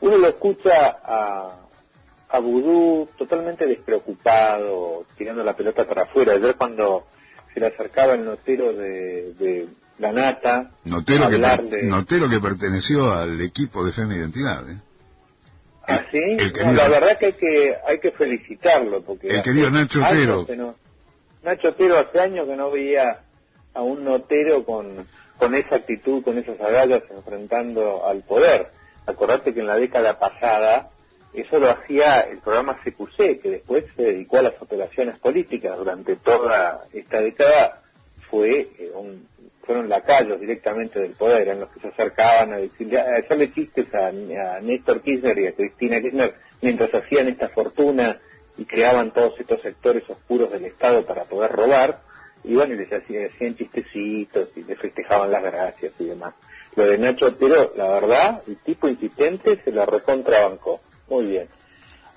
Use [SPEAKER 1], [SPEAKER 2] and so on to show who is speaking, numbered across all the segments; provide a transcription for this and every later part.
[SPEAKER 1] Uno lo escucha a Vudú totalmente despreocupado, tirando la pelota para afuera. Ayer cuando se le acercaba el notero de La Nata,
[SPEAKER 2] notero que perteneció al equipo de Fe y Identidad, ¿eh?
[SPEAKER 1] ¿Ah, sí? No, la verdad que hay que felicitarlo, porque
[SPEAKER 2] el querido Nacho Otero.
[SPEAKER 1] Nacho Otero hace años que no veía a un notero con esa actitud, con esas agallas enfrentando al poder. Acordate que en la década pasada eso lo hacía el programa CQC, que después se dedicó a las operaciones políticas. Durante toda esta década fueron lacayos directamente del poder, eran los que se acercaban a decirle, a hacerle chistes a Néstor Kirchner y a Cristina Kirchner mientras hacían esta fortuna y creaban todos estos sectores oscuros del Estado para poder robar, y bueno, y les hacían chistecitos y les festejaban las gracias y demás. Lo de Nacho Otero, la verdad, el tipo insistente se la recontrabancó. Muy bien.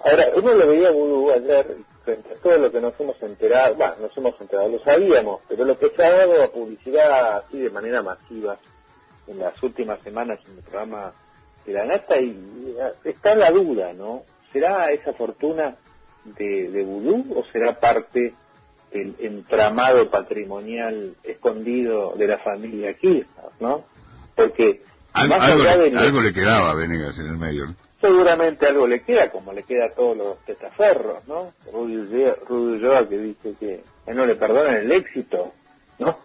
[SPEAKER 1] Ahora, uno lo veía a Vudú ayer, frente a todo lo que nos hemos enterado, lo sabíamos, pero lo que se ha dado a publicidad así de manera masiva en las últimas semanas en el programa de La Nata, y está la duda, ¿no? ¿Será esa fortuna de Vudú o será parte del entramado patrimonial escondido de la familia Kirchner, ¿no? Porque
[SPEAKER 2] algo le quedaba a Venegas en el medio, ¿no?
[SPEAKER 1] Seguramente algo le queda, como le queda a todos los testaferros, ¿no? Rudy Ulloa, que dice que no le perdonan el éxito, ¿no?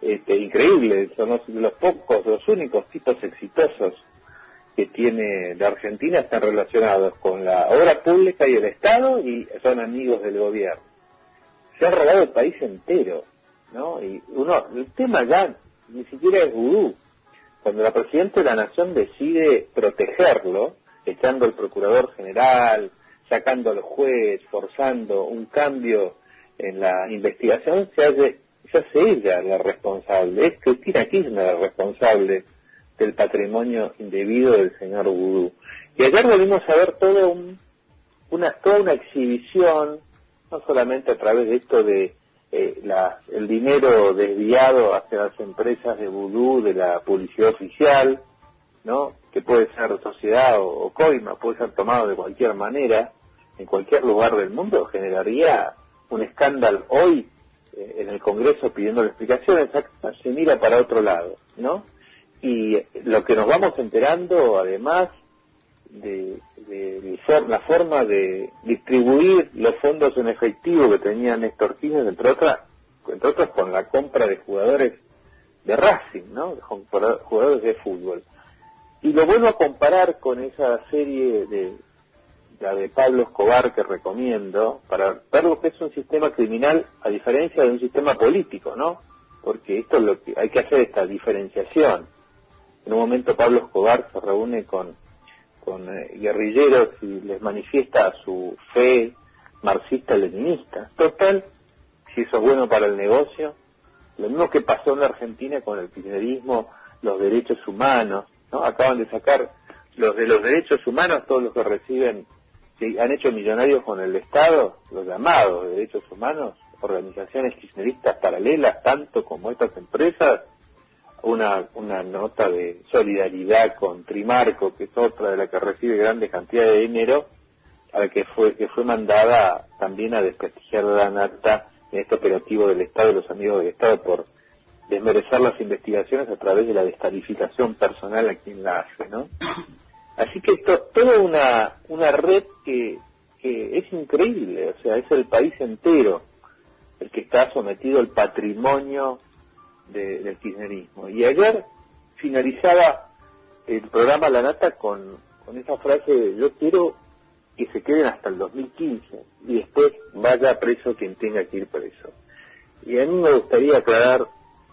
[SPEAKER 1] Increíble, son los únicos tipos exitosos que tiene la Argentina, están relacionados con la obra pública y el Estado, y son amigos del gobierno. Se ha robado el país entero, ¿no? Y el tema ya ni siquiera es Vudú. Cuando la Presidenta de la Nación decide protegerlo, echando al Procurador General, sacando al juez, forzando un cambio en la investigación, se hace ella la responsable, es Cristina Kirchner la responsable del patrimonio indebido del señor Vudú. Y ayer volvimos a ver toda una exhibición, no solamente a través de esto de el dinero desviado hacia las empresas de Vudú, de la publicidad oficial, ¿no? Que puede ser sociedad o coima, puede ser tomado de cualquier manera, en cualquier lugar del mundo, generaría un escándalo hoy en el Congreso pidiendo explicaciones. Se mira para otro lado, ¿no? Y lo que nos vamos enterando, además de la forma de distribuir los fondos en efectivo que tenía Néstor Kirchner, entre otras con la compra de jugadores de Racing, ¿no? Jugadores de fútbol. Y lo vuelvo a comparar con esa serie la de Pablo Escobar, que recomiendo, para ver lo que es un sistema criminal a diferencia de un sistema político, ¿no? Porque esto es lo que hay que hacer, esta diferenciación. En un momento Pablo Escobar se reúne con guerrilleros y les manifiesta su fe marxista-leninista. Total, si eso es bueno para el negocio, lo mismo que pasó en la Argentina con el kirchnerismo, los derechos humanos, ¿no? Acaban de sacar los de los derechos humanos, todos los que reciben, que han hecho millonarios con el Estado, los llamados de derechos humanos, organizaciones kirchneristas paralelas, tanto como estas empresas, una nota de solidaridad con Trimarco, que es otra de la que recibe grandes cantidades de dinero, a la que fue mandada también a desprestigiar la Nata en este operativo del Estado, de los amigos del Estado, por desmerecer las investigaciones a través de la descalificación personal a quien la hace, ¿no? Así que toda una red que es increíble, o sea, es el país entero el que está sometido al patrimonio del kirchnerismo. Y ayer finalizaba el programa La Nata con esa frase de: yo quiero que se queden hasta el 2015 y después vaya preso quien tenga que ir preso. Y a mí me gustaría aclarar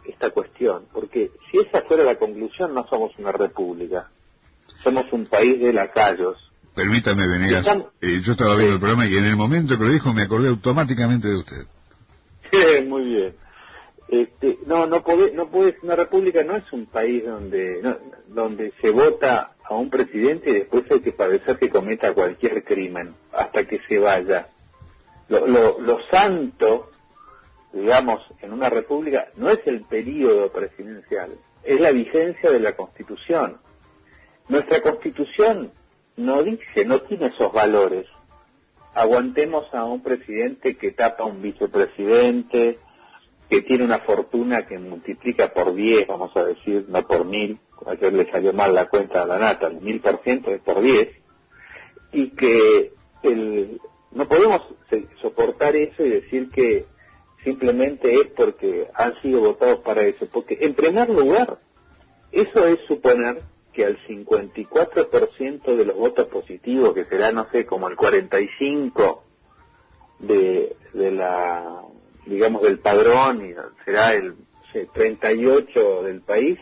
[SPEAKER 1] esta cuestión, porque si esa fuera la conclusión, no somos una república, somos un país de lacayos.
[SPEAKER 2] Permítame, Venegas, yo estaba viendo el programa y en el momento que lo dijo me acordé automáticamente de usted.
[SPEAKER 1] Muy bien. No puede, una república no es un país donde se vota a un presidente y después hay que padecer que cometa cualquier crimen hasta que se vaya. Lo santo, digamos, en una república no es el período presidencial, es la vigencia de la Constitución. Nuestra Constitución no dice, no tiene esos valores. Aguantemos a un presidente que tapa a un vicepresidente, que tiene una fortuna que multiplica por 10, vamos a decir, no por 1000, ayer le salió mal la cuenta a la nata, el 1000% es por 10, y que no podemos soportar eso y decir que simplemente es porque han sido votados para eso, porque en primer lugar, eso es suponer que al 54% de los votos positivos, que será, no sé, como el 45% de la, digamos, del padrón, y será el 38% del país,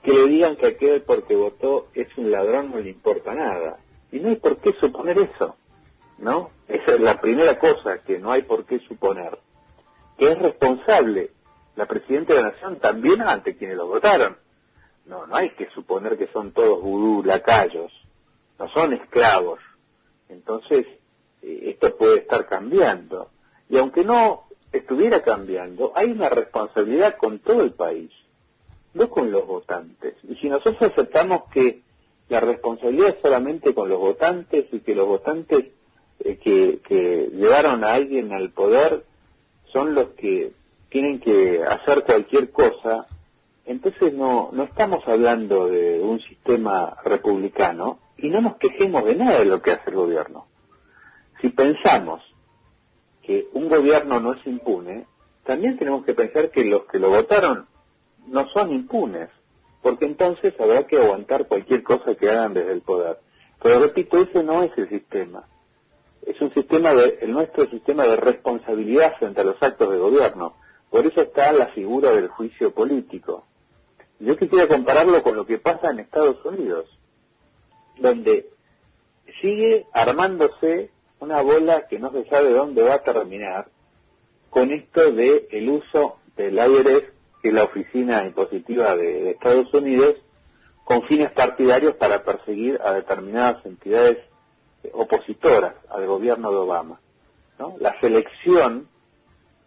[SPEAKER 1] que le digan que aquel porque votó es un ladrón no le importa nada. Y no hay por qué suponer eso, ¿no? Esa es la primera cosa que no hay por qué suponer. Que es responsable la Presidenta de la Nación también ante quienes lo votaron. No hay que suponer que son todos vudú, lacayos, no son esclavos. Entonces, esto puede estar cambiando. Y aunque no estuviera cambiando, hay una responsabilidad con todo el país, no con los votantes. Y si nosotros aceptamos que la responsabilidad es solamente con los votantes y que los votantes que llevaron a alguien al poder son los que tienen que hacer cualquier cosa, entonces no estamos hablando de un sistema republicano y no nos quejemos de nada de lo que hace el gobierno. Si pensamos que un gobierno no es impune, también tenemos que pensar que los que lo votaron no son impunes, porque entonces habrá que aguantar cualquier cosa que hagan desde el poder. Pero repito, ese no es el sistema. Es un sistema el nuestro sistema de responsabilidad frente a los actos de gobierno. Por eso está la figura del juicio político. Yo quisiera compararlo con lo que pasa en Estados Unidos, donde sigue armándose una bola que no se sabe dónde va a terminar, con esto de el uso del IRS, que es la oficina impositiva de Estados Unidos, con fines partidarios para perseguir a determinadas entidades opositoras al gobierno de Obama, ¿no? La selección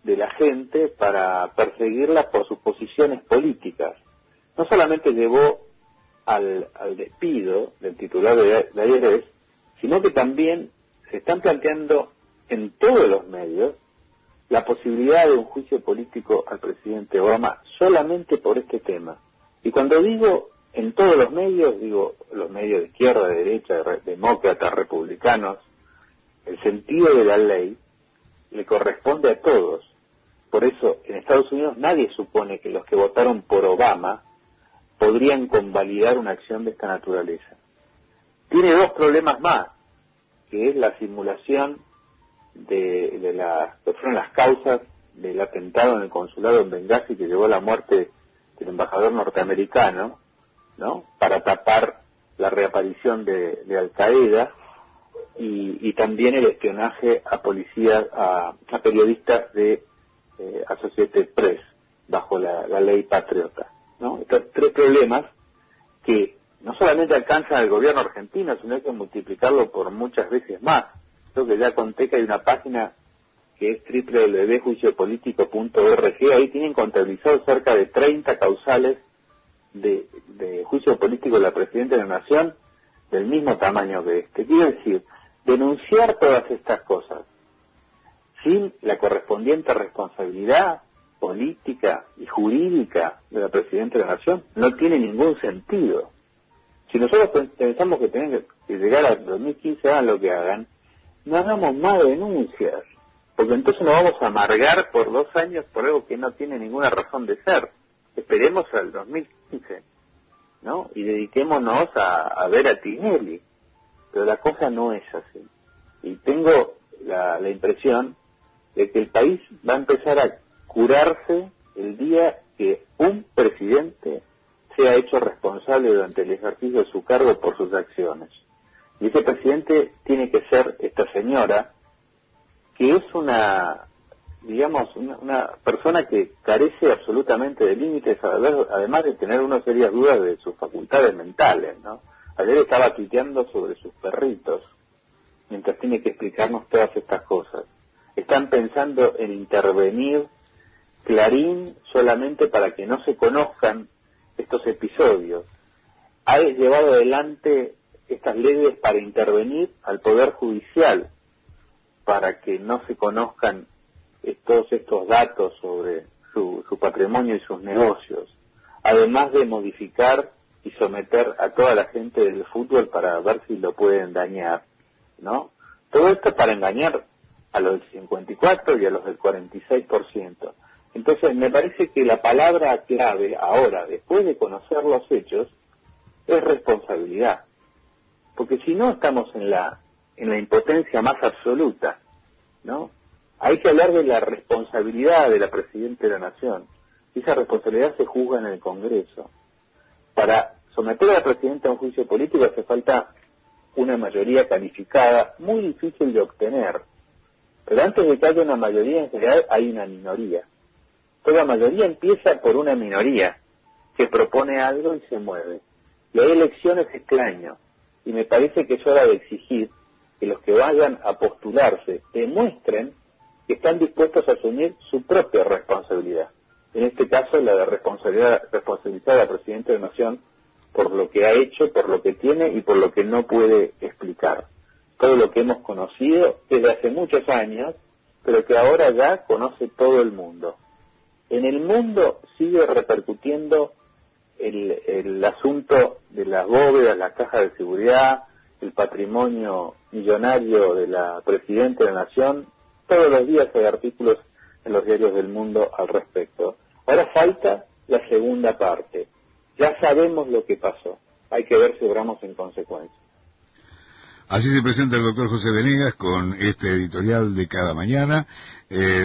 [SPEAKER 1] de la gente para perseguirla por sus posiciones políticas no solamente llevó al despido del titular de la IRS, sino que también se están planteando en todos los medios la posibilidad de un juicio político al presidente Obama solamente por este tema. Y cuando digo en todos los medios, digo los medios de izquierda, de derecha, demócratas, republicanos, el sentido de la ley le corresponde a todos. Por eso en Estados Unidos nadie supone que los que votaron por Obama podrían convalidar una acción de esta naturaleza. Tiene dos problemas más, que es la simulación de las que fueron las causas del atentado en el consulado en Benghazi que llevó a la muerte del embajador norteamericano, ¿no? Para tapar la reaparición de Al-Qaeda y también el espionaje a policías, a periodistas de Associated Press bajo la ley patriota, ¿no? Estos tres problemas que no solamente alcanzan al gobierno argentino, sino hay que multiplicarlo por muchas veces más. Creo que ya conté que hay una página que es www.juiciopolitico.org, ahí tienen contabilizados cerca de 30 causales de juicio político de la Presidenta de la Nación del mismo tamaño que este. Quiero decir, denunciar todas estas cosas sin la correspondiente responsabilidad política y jurídica de la Presidenta de la Nación no tiene ningún sentido. Si nosotros pensamos que tenemos que llegar al 2015, hagan lo que hagan, no hagamos más denuncias, porque entonces nos vamos a amargar por 2 años por algo que no tiene ninguna razón de ser. Esperemos al 2015, ¿no? Y dediquémonos a ver a Tinelli. Pero la cosa no es así. Y tengo la impresión de que el país va a empezar a curarse el día que un presidente sea hecho responsable durante el ejercicio de su cargo por sus acciones. Y ese presidente tiene que ser esta señora, que es una persona que carece absolutamente de límites, además de tener unas serias dudas de sus facultades mentales, ¿no? Ayer estaba tuiteando sobre sus perritos, mientras tiene que explicarnos todas estas cosas. Están pensando en intervenir Clarín solamente para que no se conozcan estos episodios. Ha llevado adelante estas leyes para intervenir al Poder Judicial, para que no se conozcan todos estos datos sobre su patrimonio y sus negocios, además de modificar y someter a toda la gente del fútbol para ver si lo pueden dañar, ¿no? Todo esto para engañar a los del 54 y a los del 46%. Entonces, me parece que la palabra clave ahora, después de conocer los hechos, es responsabilidad. Porque si no, estamos en la impotencia más absoluta, ¿no? Hay que hablar de la responsabilidad de la Presidenta de la Nación. Y esa responsabilidad se juzga en el Congreso. Para someter a la Presidenta a un juicio político hace falta una mayoría calificada, muy difícil de obtener. Pero antes de que haya una mayoría, en general hay una minoría. Toda mayoría empieza por una minoría que propone algo y se mueve. Y hay elecciones este año. Y me parece que es hora de exigir que los que vayan a postularse demuestren que están dispuestos a asumir su propia responsabilidad. En este caso, la de responsabilizar a la Presidenta de la Nación por lo que ha hecho, por lo que tiene y por lo que no puede explicar. Todo lo que hemos conocido desde hace muchos años, pero que ahora ya conoce todo el mundo. En el mundo sigue repercutiendo el asunto de las bóvedas, las cajas de seguridad, el patrimonio millonario de la Presidenta de la Nación. Todos los días hay artículos en los diarios del mundo al respecto. Ahora falta la segunda parte. Ya sabemos lo que pasó. Hay que ver si obramos en consecuencia.
[SPEAKER 2] Así se presenta el doctor José Venegas con este editorial de cada mañana.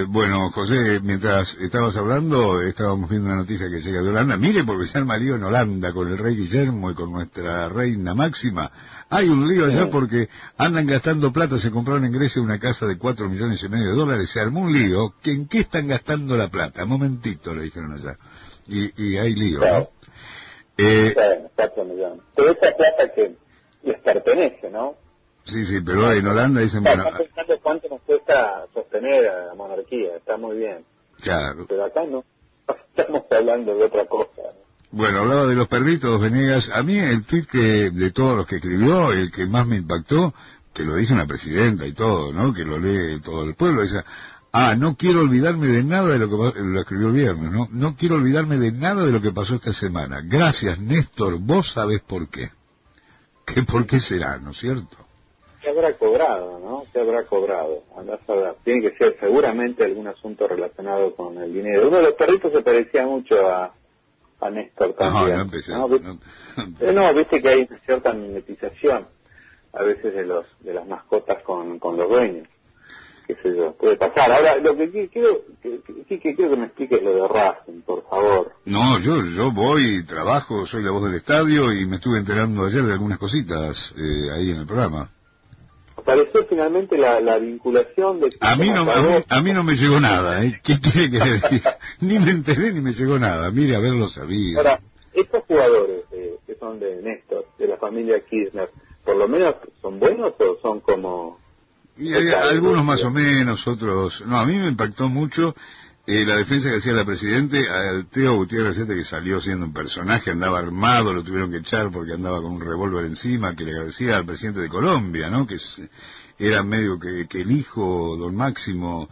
[SPEAKER 2] Bueno, José, mientras estabas hablando, estábamos viendo una noticia que llega de Holanda. Mire, porque se arma lío en Holanda con el rey Guillermo y con nuestra reina Máxima. Hay un lío allá porque andan gastando plata. Se compraron en Grecia una casa de $4,5 millones. Se armó un lío. ¿En qué están gastando la plata? Momentito, le dijeron allá. Y hay lío, ¿no?
[SPEAKER 1] 4 millones. Pero esa plata que les pertenece, ¿no?
[SPEAKER 2] Sí, pero en Holanda dicen, bueno...
[SPEAKER 1] Están pensando cuánto nos cuesta sostener a la monarquía, está muy bien.
[SPEAKER 2] Claro.
[SPEAKER 1] Pero acá no, estamos hablando de otra cosa, ¿no?
[SPEAKER 2] Bueno, hablaba de los perritos, Venegas. A mí el tuit de todos los que escribió, el que más me impactó, que lo dice una presidenta y todo, ¿no? Que lo lee todo el pueblo, dice... no quiero olvidarme de nada de lo que lo escribió el viernes, ¿no? No quiero olvidarme de nada de lo que pasó esta semana. Gracias, Néstor, vos sabés por qué. ¿Por qué será, no es cierto?
[SPEAKER 1] Se habrá cobrado, ¿no? Se habrá cobrado. Andás a ver. Tiene que ser seguramente algún asunto relacionado con el dinero. Uno de los perritos se parecía mucho a Néstor también.
[SPEAKER 2] No empecé.
[SPEAKER 1] No, viste que hay una cierta mimetización a veces de las mascotas con los dueños. Qué sé yo, puede pasar. Ahora, lo que quiero que me expliques lo de Racing, por favor.
[SPEAKER 2] No, yo voy, trabajo, soy la voz del estadio y me estuve enterando ayer de algunas cositas ahí en el programa.
[SPEAKER 1] Apareció finalmente la vinculación de...
[SPEAKER 2] A mí no me llegó nada, ¿eh? ¿Qué quiere que le diga? Ni me enteré ni me llegó nada. Mire, haberlo sabido.
[SPEAKER 1] Ahora, estos jugadores que son de Néstor, de la familia Kirchner, ¿por lo menos son buenos o son como...?
[SPEAKER 2] Y hay algunos más o menos, otros... No, a mí me impactó mucho la defensa que hacía la Presidenta al Teo Gutiérrez, que salió siendo un personaje, andaba armado, lo tuvieron que echar porque andaba con un revólver encima, que le agradecía al presidente de Colombia, ¿no? Que era medio que el hijo, don Máximo,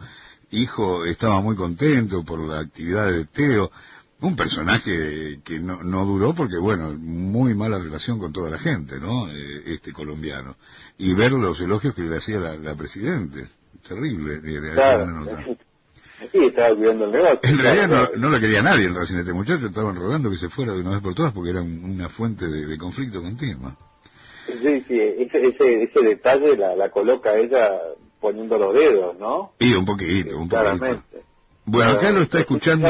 [SPEAKER 2] estaba muy contento por la actividad de Teo. Un personaje que no duró porque, bueno, muy mala relación con toda la gente, ¿no? Colombiano. Y ver los elogios que le hacía la Presidenta. Terrible.
[SPEAKER 1] Claro. Sí, estaba cuidando el negocio.
[SPEAKER 2] En realidad no la quería nadie en Racing, este muchacho. Estaban rogando que se fuera de una vez por todas porque era una fuente de conflicto continua.
[SPEAKER 1] Sí, ese detalle la coloca ella poniendo los dedos, ¿no?
[SPEAKER 2] Sí, un poquito.
[SPEAKER 1] Claramente.
[SPEAKER 2] Bueno, acá lo está escuchando...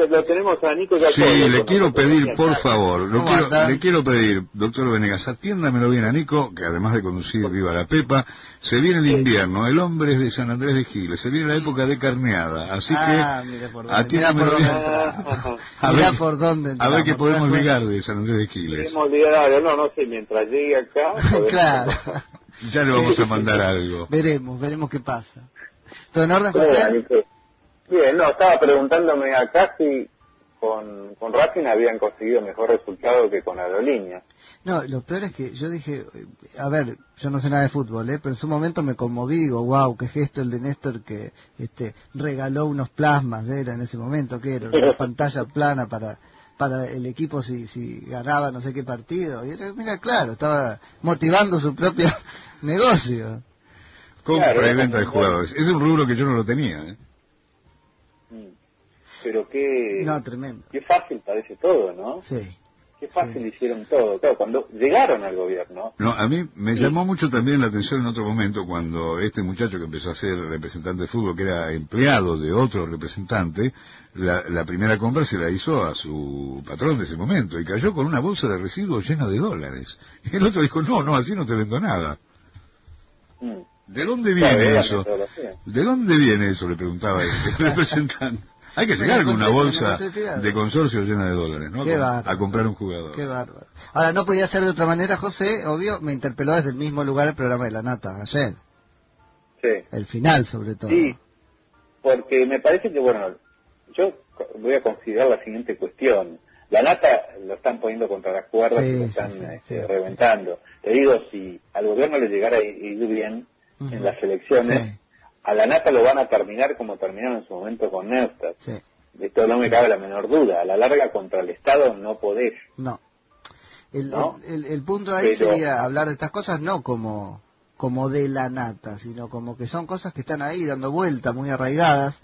[SPEAKER 1] Lo tenemos a Nico ya.
[SPEAKER 2] Sí, le quiero pedir, por favor, le quiero pedir, doctor Venegas, atiéndamelo bien a Nico, que además de conducir Viva la Pepa, se viene el invierno, el hombre es de San Andrés de Giles, se viene la época de carneada, así que atiéndamelo bien. A ver qué podemos ligar de San Andrés de Giles.
[SPEAKER 1] Podemos ligar, no sé, mientras llegue acá...
[SPEAKER 3] Claro.
[SPEAKER 2] Ya le vamos a mandar algo.
[SPEAKER 3] Veremos qué pasa. ¿Todo en orden, José?
[SPEAKER 1] Bien, estaba preguntándome acá si con Racing habían conseguido mejor resultado que con Aerolínea.
[SPEAKER 3] No, lo peor es que yo dije, a ver, yo no sé nada de fútbol, pero en su momento me conmoví, digo, wow, qué gesto el de Néstor que regaló unos plasmas, era en ese momento, que era una pantalla plana para el equipo si ganaba no sé qué partido. Y era, mira, claro, estaba motivando su propio negocio.
[SPEAKER 2] Compra y venta de jugadores. Es un rubro que yo no lo tenía, ¿eh?
[SPEAKER 1] Pero qué...
[SPEAKER 3] No, tremendo.
[SPEAKER 1] Qué fácil parece todo, ¿no?
[SPEAKER 3] Sí.
[SPEAKER 1] Qué fácil hicieron todo. Claro, cuando llegaron al gobierno...
[SPEAKER 2] No, a mí me llamó mucho también la atención en otro momento cuando este muchacho que empezó a ser representante de fútbol, que era empleado de otro representante, la primera compra se la hizo a su patrón de ese momento y cayó con una bolsa de residuos llena de dólares. Y el otro dijo, no, así no te vendo nada. ¿De dónde viene eso? ¿De dónde viene eso? Le preguntaba el representante. Hay que llegar con una bolsa de consorcio llena de dólares, ¿no? A comprar un jugador.
[SPEAKER 3] Qué bárbaro. Ahora, no podía ser de otra manera, José, obvio, me interpeló desde el mismo lugar el programa de La Nata, ayer.
[SPEAKER 1] Sí.
[SPEAKER 3] El final, sobre todo.
[SPEAKER 1] Sí, porque me parece que, bueno, yo voy a considerar la siguiente cuestión. La Nata lo están poniendo contra las cuerdas y lo están reventando. Te digo, si al gobierno le llegara a ir bien en las elecciones... A La Nata lo van a terminar como terminaron en su momento con Neustadt.
[SPEAKER 3] Sí.
[SPEAKER 1] De esto no me cabe la menor duda. A la larga contra el Estado no podés.
[SPEAKER 3] No. El punto ahí sería hablar de estas cosas no como de La Nata, sino como que son cosas que están ahí dando vuelta, muy arraigadas.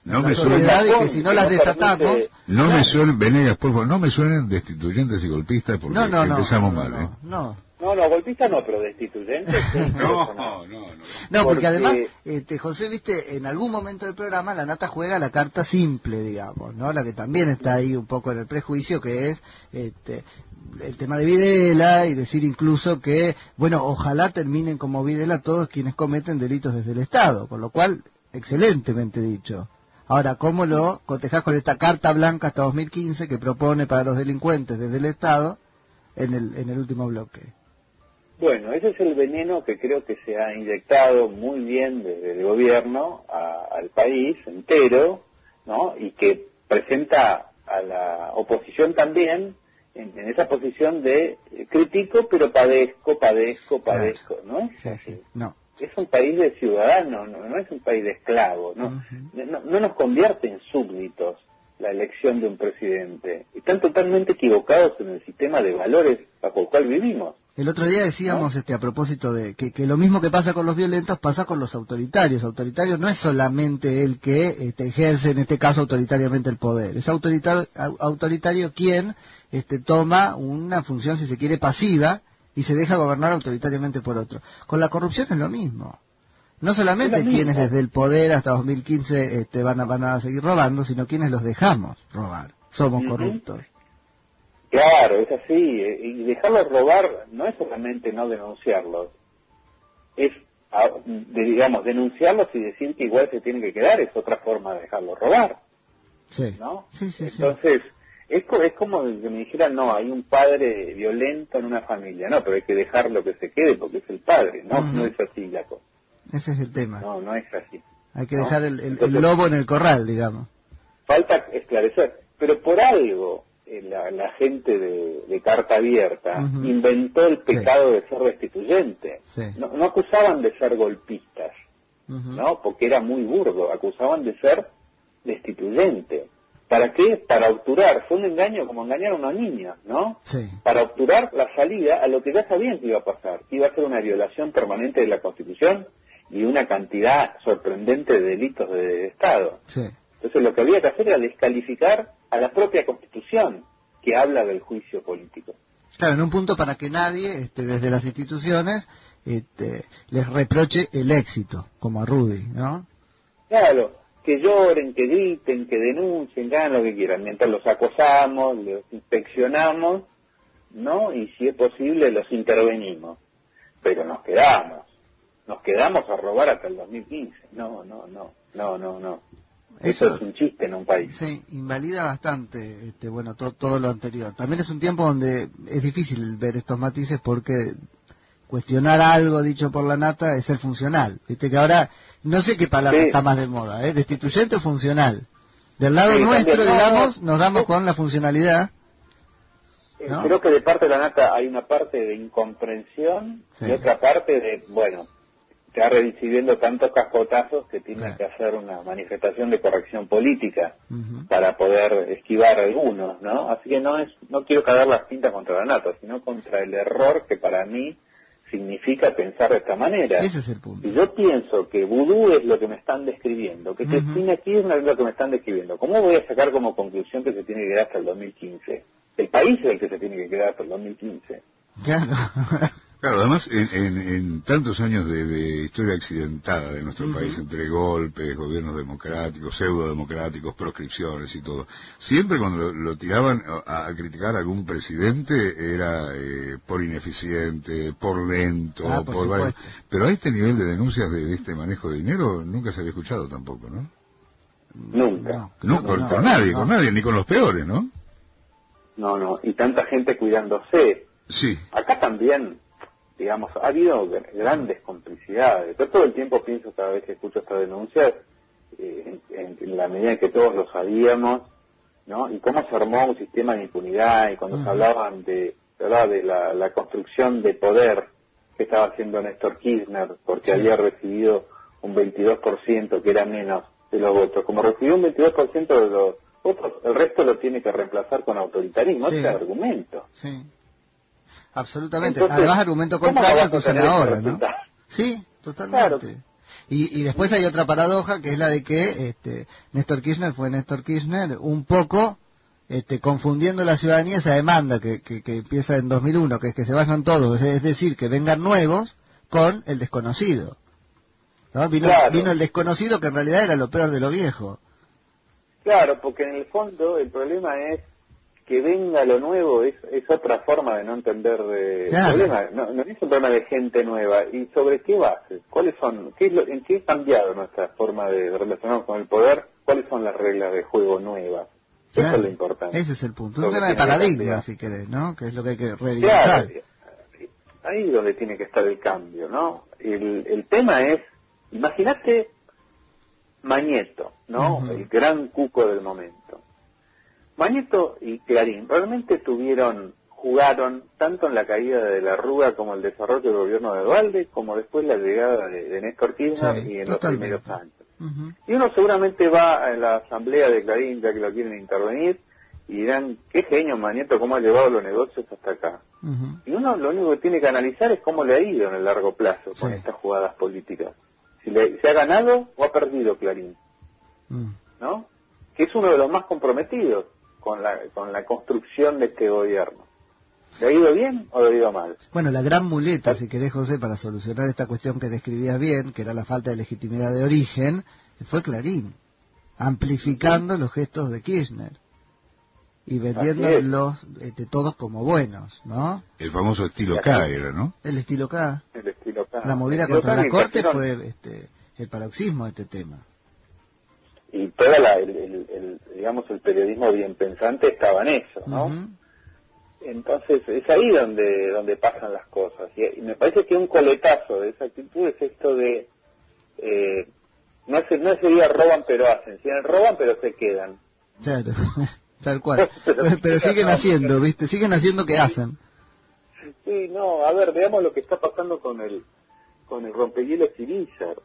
[SPEAKER 2] No me suenen,
[SPEAKER 3] y que si no las desatamos...
[SPEAKER 2] me suenen, Venegas, por favor, no me suenen destituyentes y golpistas porque empezamos mal.
[SPEAKER 1] No, golpistas no, pero destituyentes sí.
[SPEAKER 3] No, porque además, José, viste, en algún momento del programa La Nata juega la carta simple, digamos, ¿no? La que también está ahí un poco en el prejuicio, que es el tema de Videla y decir incluso que, bueno, ojalá terminen como Videla todos quienes cometen delitos desde el Estado, con lo cual, excelentemente dicho. Ahora, ¿cómo lo cotejás con esta carta blanca hasta 2015 que propone para los delincuentes desde el Estado en el último bloque?
[SPEAKER 1] Bueno, ese es el veneno que creo que se ha inyectado muy bien desde el gobierno al país entero, ¿no? Y que presenta a la oposición también en esa posición de critico, pero padezco, ¿no es así?
[SPEAKER 3] No.
[SPEAKER 1] Es un país de ciudadanos, no es un país de esclavos, no nos convierte en súbditos la elección de un presidente. Están totalmente equivocados en el sistema de valores bajo el cual vivimos.
[SPEAKER 3] El otro día decíamos a propósito de que lo mismo que pasa con los violentos pasa con los autoritarios. Autoritario no es solamente el que ejerce, en este caso, autoritariamente el poder. Es autoritario quien toma una función, si se quiere, pasiva y se deja gobernar autoritariamente por otro. Con la corrupción es lo mismo. No solamente quienes desde el poder hasta 2015 van a seguir robando, sino quienes los dejamos robar. Somos corruptos.
[SPEAKER 1] Claro, es así, y dejarlos robar no es solamente no denunciarlos, es, digamos, denunciarlos y decir que igual se tienen que quedar, es otra forma de dejarlos robar, ¿no?
[SPEAKER 3] Sí.
[SPEAKER 1] Entonces, es como que me dijeran, no, hay un padre violento en una familia, no, pero hay que dejarlo que se quede porque es el padre, no es así la cosa.
[SPEAKER 3] Ese es el tema.
[SPEAKER 1] No es así.
[SPEAKER 3] Hay que dejar el lobo en el corral, digamos.
[SPEAKER 1] Falta esclarecer, pero por algo... La gente de carta abierta inventó el pecado de ser destituyente. No acusaban de ser golpistas, ¿no? Porque era muy burdo. Acusaban de ser destituyente. ¿Para qué? Para obturar. Fue un engaño como engañaron a unos niños, ¿no? Para obturar la salida a lo que ya sabían que iba a pasar. Iba a ser una violación permanente de la Constitución y una cantidad sorprendente de delitos de Estado. Entonces lo que había que hacer era descalificar a la propia Constitución que habla del juicio político.
[SPEAKER 3] Claro, en un punto para que nadie, desde las instituciones, les reproche el éxito, como a Rudy, ¿no?
[SPEAKER 1] Claro, que lloren, que griten, que denuncien, que hagan lo que quieran, mientras los acosamos, los inspeccionamos, ¿no? Y si es posible los intervenimos. Pero nos quedamos a robar hasta el 2015. No. Eso es un chiste en un país.
[SPEAKER 3] Sí, invalida bastante, bueno, todo lo anterior. También es un tiempo donde es difícil ver estos matices porque cuestionar algo dicho por La Nata es ser funcional. Viste que ahora, no sé qué palabra está más de moda, destituyente o funcional. Del lado nuestro, digamos, nos damos con la funcionalidad. ¿No?
[SPEAKER 1] Creo que de parte de la Nata hay una parte de incomprensión y otra parte de, bueno, está recibiendo tantos cascotazos que tiene que hacer una manifestación de corrección política para poder esquivar algunos, ¿no? Así que no quiero caer las pintas contra la Nata, sino contra el error que para mí significa pensar de esta manera.
[SPEAKER 3] Ese es el punto.
[SPEAKER 1] Y yo pienso que vudú es lo que me están describiendo, que Cristina Kirchner es lo que me están describiendo. ¿Cómo voy a sacar como conclusión que se tiene que quedar hasta el 2015? El país es el que se tiene que quedar hasta el 2015.
[SPEAKER 3] Claro.
[SPEAKER 2] Claro, además, en tantos años de historia accidentada de nuestro país, entre golpes, gobiernos democráticos, pseudo-democráticos, proscripciones y todo, siempre cuando lo tiraban a criticar a algún presidente era por ineficiente, por lento, por varios. Pero a este nivel de denuncias de este manejo de dinero nunca se había escuchado tampoco, ¿no?
[SPEAKER 1] Nunca.
[SPEAKER 2] Con nadie, ni con los peores, ¿no?
[SPEAKER 1] No, y tanta gente cuidándose.
[SPEAKER 2] Sí.
[SPEAKER 1] Acá también, digamos, ha habido grandes complicidades. Yo todo el tiempo pienso, cada vez que escucho estas denuncias, en la medida en que todos lo sabíamos, ¿no? Y cómo se armó un sistema de impunidad, y cuando se hablaban de la construcción de poder que estaba haciendo Néstor Kirchner, porque había recibido un 22%, que era menos de los votos. Como recibió un 22% de los votos, el resto lo tiene que reemplazar con autoritarismo. Ese es el argumento.
[SPEAKER 3] Sí. Absolutamente.
[SPEAKER 1] Entonces,
[SPEAKER 3] además, argumento contrario que usan ahora, ¿no?
[SPEAKER 1] resultado?
[SPEAKER 3] Sí, totalmente.
[SPEAKER 1] Claro.
[SPEAKER 3] Y después hay otra paradoja, que es la de que Néstor Kirchner fue Néstor Kirchner un poco confundiendo la ciudadanía, esa demanda que empieza en 2001, que es que se vayan todos, es decir, que vengan nuevos, con el desconocido, ¿no? Vino el desconocido, que en realidad era lo peor de lo viejo.
[SPEAKER 1] Claro, porque en el fondo el problema es que venga lo nuevo, es otra forma de no entender el problema. No es un problema de gente nueva. ¿Y sobre qué bases? ¿Cuáles son? ¿En qué ha cambiado nuestra forma de relacionarnos con el poder? ¿Cuáles son las reglas de juego nuevas? Eso es lo importante.
[SPEAKER 3] Ese es el punto. Un tema de paradigma, si querés, ¿no? Que es lo que hay que redireccionar.
[SPEAKER 1] Claro, ahí es donde tiene que estar el cambio, ¿no? El tema es, imagínate Mañeto, ¿no? El gran cuco del momento. Mañeto y Clarín realmente jugaron tanto en la caída de la Rúa como el desarrollo del gobierno de Duhalde, como después la llegada de Néstor Kirchner y en los primeros años. Y uno seguramente va a la asamblea de Clarín, ya que lo quieren intervenir, y dirán, qué genio Mañeto, cómo ha llevado los negocios hasta acá. Y uno lo único que tiene que analizar es cómo le ha ido en el largo plazo con estas jugadas políticas. Si se ha ganado o ha perdido Clarín, ¿no? Que es uno de los más comprometidos con la construcción de este gobierno. ¿Le ha ido bien o le ha ido mal?
[SPEAKER 3] Bueno, la gran muleta, si querés, José, para solucionar esta cuestión que describías bien, que era la falta de legitimidad de origen, fue Clarín, amplificando los gestos de Kirchner y vendiéndolos todos como buenos, ¿no?
[SPEAKER 2] El famoso estilo K era, ¿no?
[SPEAKER 3] El estilo K.
[SPEAKER 1] El estilo K.
[SPEAKER 3] La movida contra la Corte fue el paroxismo de este tema.
[SPEAKER 1] Y toda digamos, el periodismo bien pensante estaba en eso, ¿no? Entonces es ahí donde pasan las cosas. Y me parece que un coletazo de esa actitud es esto de no sería roban pero hacen, sino roban pero se quedan.
[SPEAKER 3] Claro, tal cual. pero siguen haciendo, ¿viste? Siguen haciendo que hacen.
[SPEAKER 1] Sí, no, a ver, veamos lo que está pasando con el rompehielos Irizar,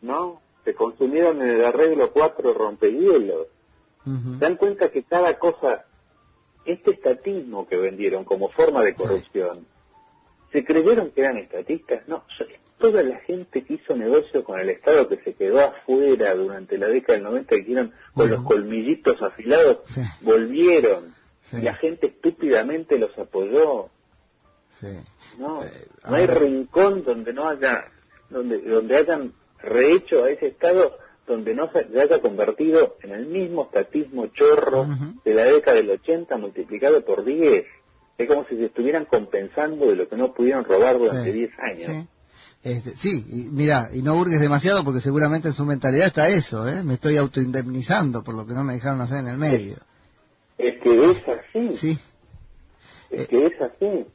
[SPEAKER 1] ¿no? Se consumieron en el arreglo 4 rompehielos. Se dan cuenta que cada cosa, este estatismo que vendieron como forma de corrupción, se creyeron que eran estatistas. No, toda la gente que hizo negocio con el Estado, que se quedó afuera durante la década del 90, que hicieron con los colmillitos afilados, volvieron. Y la gente estúpidamente los apoyó. No hay rincón donde no haya, donde hayan rehecho a ese Estado, donde no se haya convertido en el mismo estatismo chorro de la década del 80 multiplicado por 10. Es como si se estuvieran compensando de lo que no pudieron robar durante 10 años.
[SPEAKER 3] Sí, y mira, y no hurgues demasiado porque seguramente en su mentalidad está eso, me estoy autoindemnizando por lo que no me dejaron hacer en el medio.
[SPEAKER 1] Es que es así.
[SPEAKER 3] Sí.
[SPEAKER 1] Es que es así.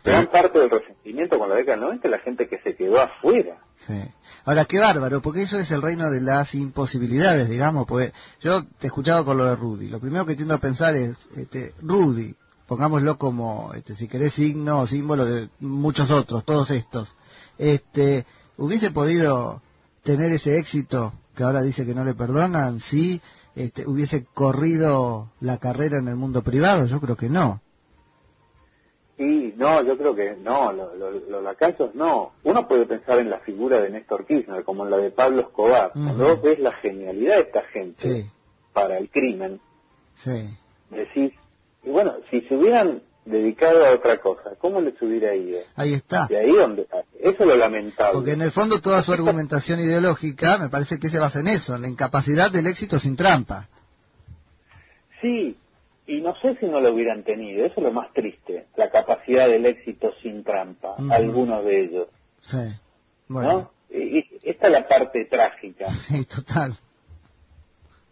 [SPEAKER 1] Gran parte del resentimiento con la década del 90 es la gente que se quedó afuera.
[SPEAKER 3] Sí. Ahora, qué bárbaro, porque eso es el reino de las imposibilidades, digamos, pues yo te escuchaba con lo de Rudy. Lo primero que tiendo a pensar es, Rudy, pongámoslo como, si querés, signo o símbolo de muchos otros, todos estos. ¿Hubiese podido tener ese éxito que ahora dice que no le perdonan si hubiese corrido la carrera en el mundo privado? Yo creo que no.
[SPEAKER 1] Y no, yo creo que no, los lacasos no. Uno puede pensar en la figura de Néstor Kirchner, como en la de Pablo Escobar. Cuando vos ves la genialidad de esta gente para el crimen, decís, y bueno, si se hubieran dedicado a otra cosa, ¿cómo les hubiera ido?
[SPEAKER 3] Ahí está.
[SPEAKER 1] Y ahí donde, eso es lo lamentable.
[SPEAKER 3] Porque en el fondo toda su argumentación ideológica me parece que se basa en eso, en la incapacidad del éxito sin trampa.
[SPEAKER 1] Sí. Y no sé si no lo hubieran tenido, eso es lo más triste, la capacidad del éxito sin trampa, algunos de ellos.
[SPEAKER 3] Sí, bueno.
[SPEAKER 1] ¿No? Y esta es la parte trágica.
[SPEAKER 3] Sí, total.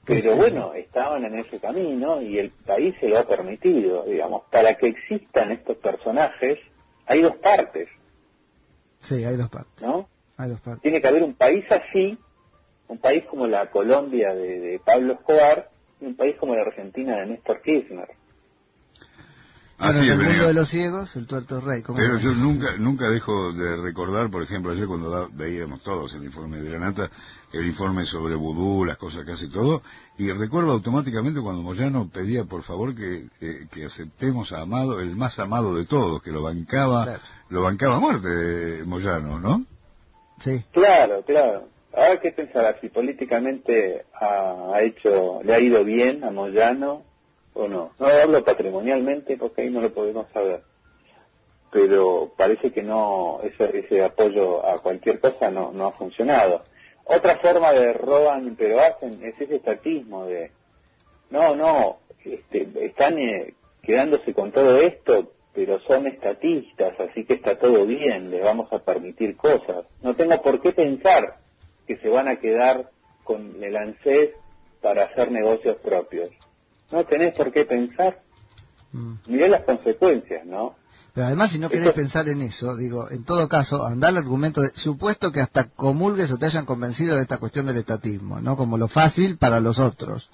[SPEAKER 1] Pero bueno, estaban en ese camino y el país se lo ha permitido, digamos. Para que existan estos personajes, hay dos partes.
[SPEAKER 3] Sí, hay dos partes.
[SPEAKER 1] ¿No?
[SPEAKER 3] Hay dos partes.
[SPEAKER 1] Tiene que haber un país así, un país como la Colombia de Pablo Escobar, un país como la Argentina de Néstor Kirchner.
[SPEAKER 3] Bueno, en el mundo de los ciegos, el tuerto rey.
[SPEAKER 2] Pero yo nunca dejo de recordar, por ejemplo, ayer cuando veíamos todos el informe de Granata, el informe sobre vudú, las cosas que hace todo, y recuerdo automáticamente cuando Moyano pedía por favor que aceptemos a Amado, el más amado de todos, que lo bancaba a muerte Moyano, ¿no?
[SPEAKER 3] Sí.
[SPEAKER 1] Claro. Ahora, ¿qué pensará? Si políticamente le ha ido bien a Moyano o no. No hablo patrimonialmente porque ahí no lo podemos saber. Pero parece que no, ese apoyo a cualquier cosa no ha funcionado. Otra forma de roban pero hacen es ese estatismo de están quedándose con todo esto, pero son estatistas, así que está todo bien, les vamos a permitir cosas. No tengo por qué pensar que se van a quedar con el ANSES para hacer negocios propios. No tenés por qué pensar. Mirá las consecuencias, ¿no?
[SPEAKER 3] Pero además, si no querés pensar en eso, digo, en todo caso, andá al argumento de, supuesto que hasta comulgues o te hayan convencido de esta cuestión del estatismo, ¿no? Como lo fácil para los otros.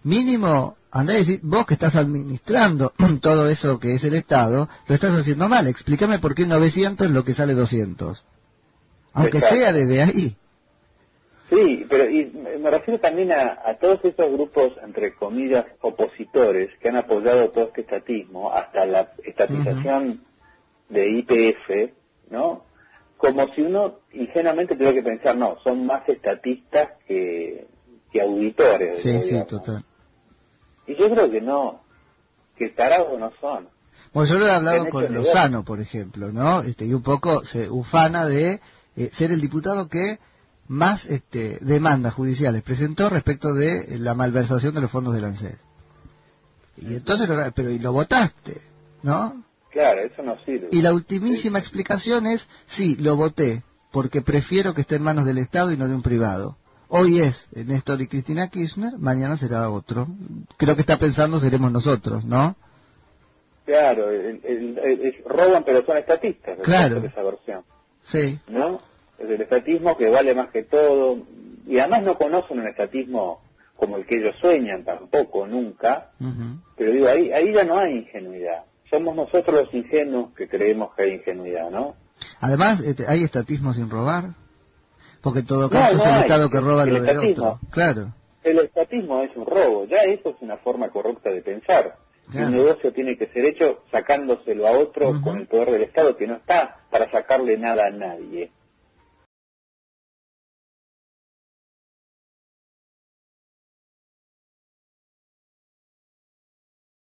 [SPEAKER 3] Mínimo, andá a decir, vos que estás administrando todo eso que es el Estado, lo estás haciendo mal. Explícame por qué 900 es lo que sale 200. Aunque sea desde ahí.
[SPEAKER 1] Sí, pero me refiero también a todos esos grupos, entre comillas, opositores, que han apoyado todo este estatismo, hasta la estatización de YPF, ¿no? Como si uno ingenuamente tuviera que pensar, no, son más estatistas que auditores.
[SPEAKER 3] Sí, total.
[SPEAKER 1] Y yo creo que no, que tarados no son.
[SPEAKER 3] Bueno, yo lo he hablado con Lozano, por ejemplo, ¿no? Y un poco se ufana de ser el diputado que más demandas judiciales presentó respecto de la malversación de los fondos del ANSES. Y entonces, y lo votaste, ¿no?
[SPEAKER 1] Claro, eso no sirve.
[SPEAKER 3] Y la ultimísima explicación es, sí, lo voté, porque prefiero que esté en manos del Estado y no de un privado. Hoy es Néstor y Cristina Kirchner, mañana será otro. Creo que está pensando seremos nosotros, ¿no?
[SPEAKER 1] Claro, roban pero son estatistas.
[SPEAKER 3] Claro.
[SPEAKER 1] Esa versión.
[SPEAKER 3] Sí.
[SPEAKER 1] ¿No? Es el estatismo que vale más que todo. Y además no conocen un estatismo como el que ellos sueñan tampoco, nunca. Pero digo, ahí ya no hay ingenuidad. Somos nosotros los ingenuos que creemos que hay ingenuidad, ¿no?
[SPEAKER 3] Además, ¿hay estatismo sin robar? Porque en todo caso es el Estado que roba lo del otro. Claro.
[SPEAKER 1] El estatismo es un robo. Ya eso es una forma corrupta de pensar. Claro. Un negocio tiene que ser hecho sacándoselo a otro con el poder del Estado, que no está para sacarle nada a nadie.